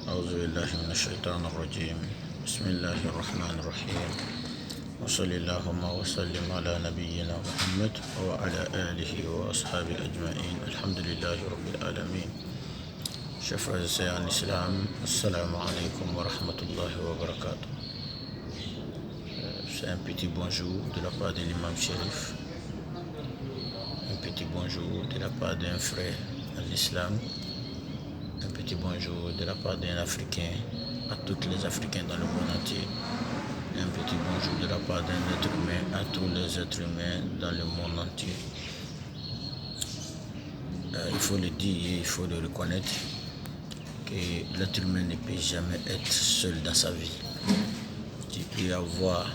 أعوذ بالله من الشيطان الرجيم. بسم الله الرحمن الرحيم. وصلى اللهم وسلم على نبينا محمد وعلى آله وأصحابه أجمعين. الحمد لله رب العالمين. Chers frères et sœurs en islam, assalamu alaikum wa rahmatullahi wa barakatuh. C'est un petit bonjour de la part de l'imam Sherif, un petit bonjour de la part d'un frère en l'islam, un petit bonjour de la part d'un Africain à tous les Africains dans le monde entier, un petit bonjour de la part d'un être humain à tous les êtres humains dans le monde entier. Il faut le dire et il faut le reconnaître que l'être humain ne peut jamais être seul dans sa vie. Tu peux avoir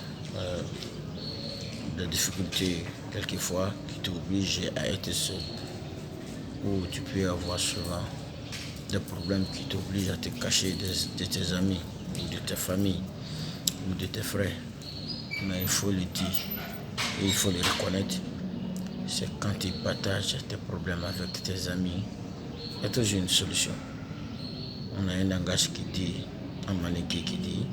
des difficultés quelquefois qui t'obligent à être seul, ou tu peux avoir souvent des problèmes qui t'obligent à te cacher de tes amis ou de ta famille ou de tes frères. Mais il faut le dire et il faut le reconnaître. C'est quand tu partages tes problèmes avec tes amis, il y a toujours une solution. On a un langage qui dit, en malinqué qui dit,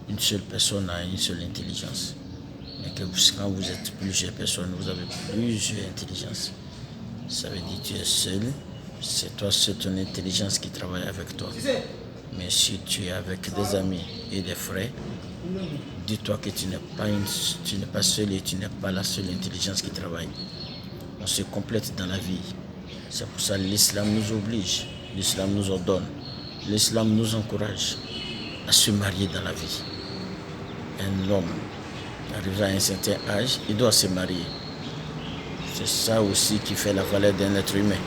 une seule personne a une seule intelligence. Mais que quand vous êtes plusieurs personnes, vous avez plusieurs intelligences. Ça veut dire que tu es seul, c'est toi, c'est ton intelligence qui travaille avec toi. Mais si tu es avec des amis et des frères, dis-toi que tu n'es pas seul et tu n'es pas la seule intelligence qui travaille. On se complète dans la vie. C'est pour ça que l'islam nous oblige, l'islam nous ordonne, l'islam nous encourage à se marier dans la vie. Un homme arrivé à un certain âge, il doit se marier. C'est ça aussi qui fait la valeur d'un être humain.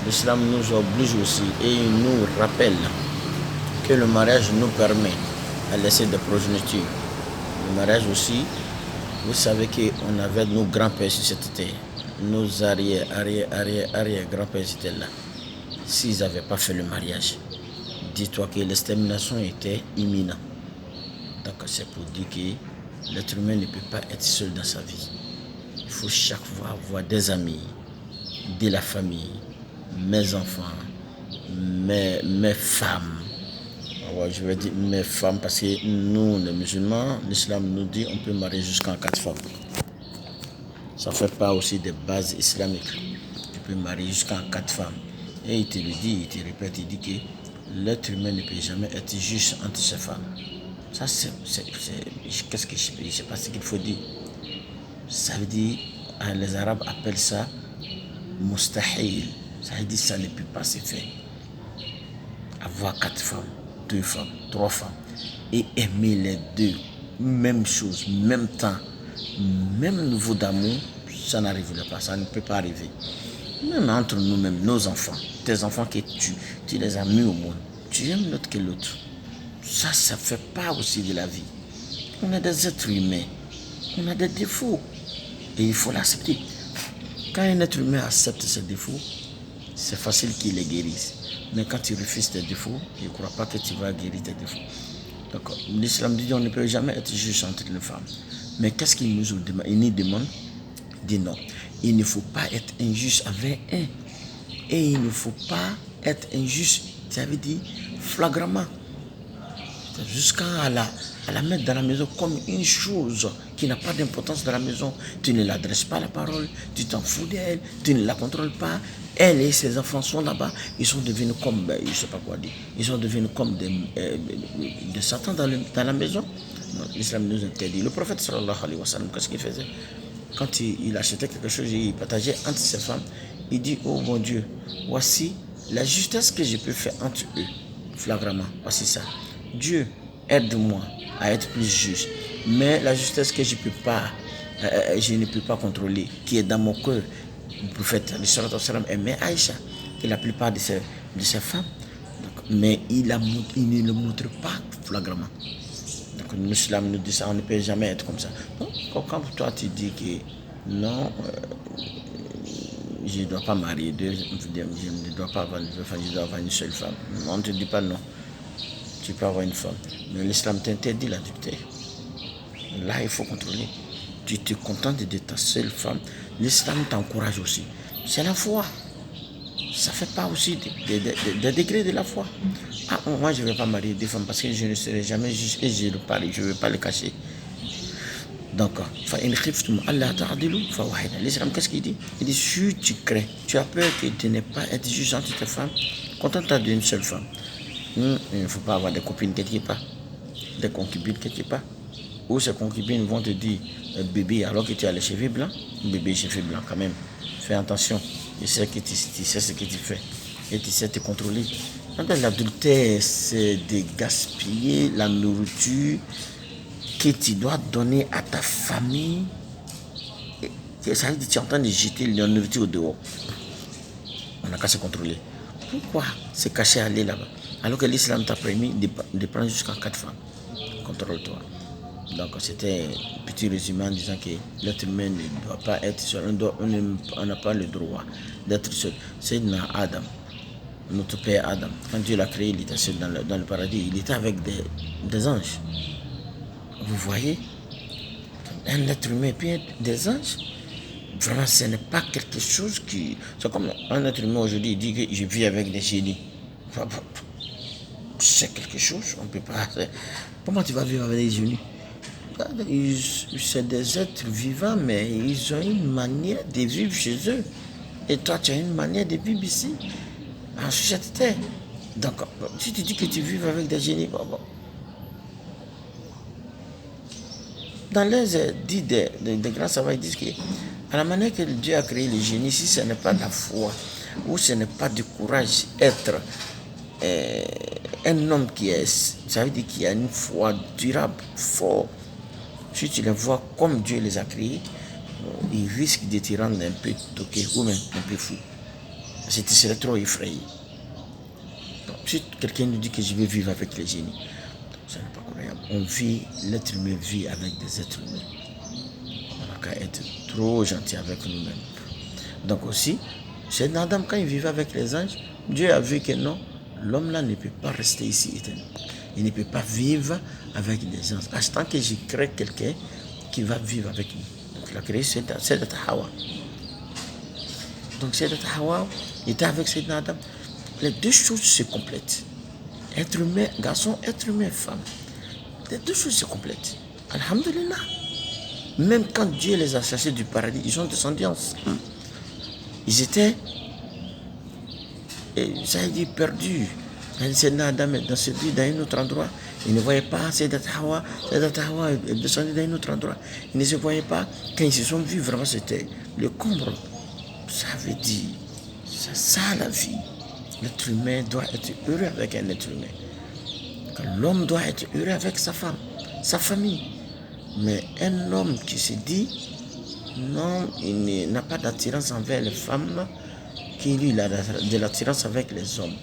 L'islam nous oblige aussi et il nous rappelle que le mariage nous permet à laisser des progénitures. Le mariage aussi, vous savez qu'on avait nos grands-pères sur cette terre, nos arrière-grands-pères étaient là. S'ils n'avaient pas fait le mariage, dis-toi que l'extermination était imminente. Donc c'est pour dire que l'être humain ne peut pas être seul dans sa vie. Il faut chaque fois avoir des amis, de la famille, mes enfants, mes femmes. Ouais, je vais dire mes femmes parce que nous, les musulmans, l'islam nous dit on peut marier jusqu'à 4 femmes. Ça fait pas aussi des bases islamiques. Tu peux marier jusqu'à 4 femmes. Et il te le dit, il te répète, il dit que l'être humain ne peut jamais être juste entre ses femmes. Ça, qu'est-ce que je ne sais pas ce qu'il faut dire. Ça veut dire, les Arabes appellent ça mustahil. Ça veut dire que ça ne peut pas se faire. Avoir 4 femmes, 2 femmes, 3 femmes et aimer les deux, même chose, même temps, même niveau d'amour, ça n'arriverait pas, ça ne peut pas arriver. Même entre nous-mêmes, nos enfants, tes enfants que tu les as mis au monde, tu aimes l'autre que l'autre. Ça ne fait pas aussi de la vie. On a des êtres humains, on a des défauts et il faut l'accepter. Quand un être humain accepte ses défauts, c'est facile qu'il les guérisse. Mais quand tu refuses tes défauts, je ne crois pas que tu vas guérir tes défauts. Donc, l'islam dit qu'on ne peut jamais être juste entre les femmes. Mais qu'est-ce qu'il nous demande? Il nous demande, il dit non. Il ne faut pas être injuste avec un. Et il ne faut pas être injuste, ça veut dire flagramment. Jusqu'à la mettre dans la maison comme une chose qui n'a pas d'importance dans la maison. Tu ne l'adresses pas la parole, tu t'en fous d'elle, tu ne la contrôles pas. Elle et ses enfants sont là-bas, ils sont devenus comme, je ne sais pas quoi dire, ils sont devenus comme des Satan dans la maison. L'islam nous interdit. Le prophète sallallahu alayhi wa sallam, qu'est-ce qu'il faisait? Quand il achetait quelque chose, il partageait entre ses femmes. Il dit, oh mon Dieu, voici la justesse que je peux faire entre eux, flagramment, voici ça. Dieu, aide-moi à être plus juste. Mais la justesse que je ne peux pas contrôler, qui est dans mon cœur, le prophète aimait Aïcha et la plupart de ses femmes. Donc, mais il ne le montre pas flagramment. Donc l'islam nous dit ça, on ne peut jamais être comme ça. Donc, quand toi tu dis que non, je ne dois pas marier deux, je ne dois pas avoir je dois avoir une seule femme. On ne te dit pas non. Tu peux avoir une femme. Mais l'islam t'interdit l'adultère. Là, il faut contrôler. Tu te contentes de ta seule femme. L'islam t'encourage aussi. C'est la foi. ça fait pas aussi des degrés de la foi. Ah, moi, je ne vais pas marier des femmes parce que je ne serai jamais juge et je ne vais pas le cacher. Donc, l'islam, qu'est-ce qu'il dit? Il dit, si tu crains, tu as peur que tu n'aies pas être juge entre tes femmes, contente-toi d'une seule femme. Il ne faut pas avoir des copines quelque part, des concubines quelque part. Ou ces concubines vont te dire, bébé, alors que tu as les cheveux blancs, bébé, cheveux blancs quand même. Fais attention, tu sais ce que tu fais et tu sais te contrôler. L'adultère, c'est de gaspiller la nourriture que tu dois donner à ta famille. Et ça veut dire que tu es en train de jeter la nourriture au dehors. On n'a qu'à se contrôler. Pourquoi se cacher aller là-bas? Alors que l'islam t'a permis de prendre jusqu'à 4 femmes. Contrôle-toi. Donc c'était un petit résumé en disant que l'être humain ne doit pas être seul. On n'a pas le droit d'être seul. C'est Adam, notre père Adam. Quand Dieu l'a créé, il était seul dans le paradis. Il était avec des anges. Vous voyez, un être humain peut être des anges. Vraiment, ce n'est pas quelque chose qui... C'est comme un être humain aujourd'hui, il dit que je vis avec des génies. C'est quelque chose, on ne peut pas... Comment tu vas vivre avec des génies? C'est des êtres vivants, mais ils ont une manière de vivre chez eux. Et toi, tu as une manière de vivre ici, en société. Donc, si tu dis que tu vis avec des génies, dans les dits des grands savants, ils disent que à la manière que Dieu a créé les génies, si ce n'est pas de la foi, ou ce n'est pas du courage, être un homme qui est, ça veut dire qu'il a une foi durable, fort. Si tu les vois comme Dieu les a créés, ils risquent de te rendre un peu toqué ou même un peu fou. Parce que tu serais trop effrayé. Donc, si quelqu'un nous dit que je vais vivre avec les génies, ce n'est pas croyable. L'être humain vit avec des êtres humains. On n'a qu'à être trop gentil avec nous-mêmes. Donc aussi, c'est Adam, quand il vivait avec les anges, Dieu a vu que non, l'homme là ne peut pas rester ici éternel. Il ne peut pas vivre avec des anges. À ce temps que je crée quelqu'un qui va vivre avec nous. Donc il a créé Sayyidat Hawa. Donc Sayyidat Hawa était avec Sayyidat Adam. Les deux choses se complètent. Être humain, garçon, être humain, femme. Les deux choses se complètent. Alhamdulillah. Même quand Dieu les a chassés du paradis, ils ont descendu ensemble. Ils étaient, ça veut dire, perdus. Sayyidat Adam est descendu dans un autre endroit. Il ne voyait pas Sayyidat Hawa. Sayyidat Hawa est descendu dans un autre endroit. Il ne se voyait pas. Quand ils se sont vus, vraiment, c'était le comble. Ça veut dire, c'est ça la vie. L'être humain doit être heureux avec un être humain. L'homme doit être heureux avec sa femme, sa famille. Mais un homme qui se dit, non, il n'a pas d'attirance envers les femmes, qu'il a de l'attirance avec les hommes.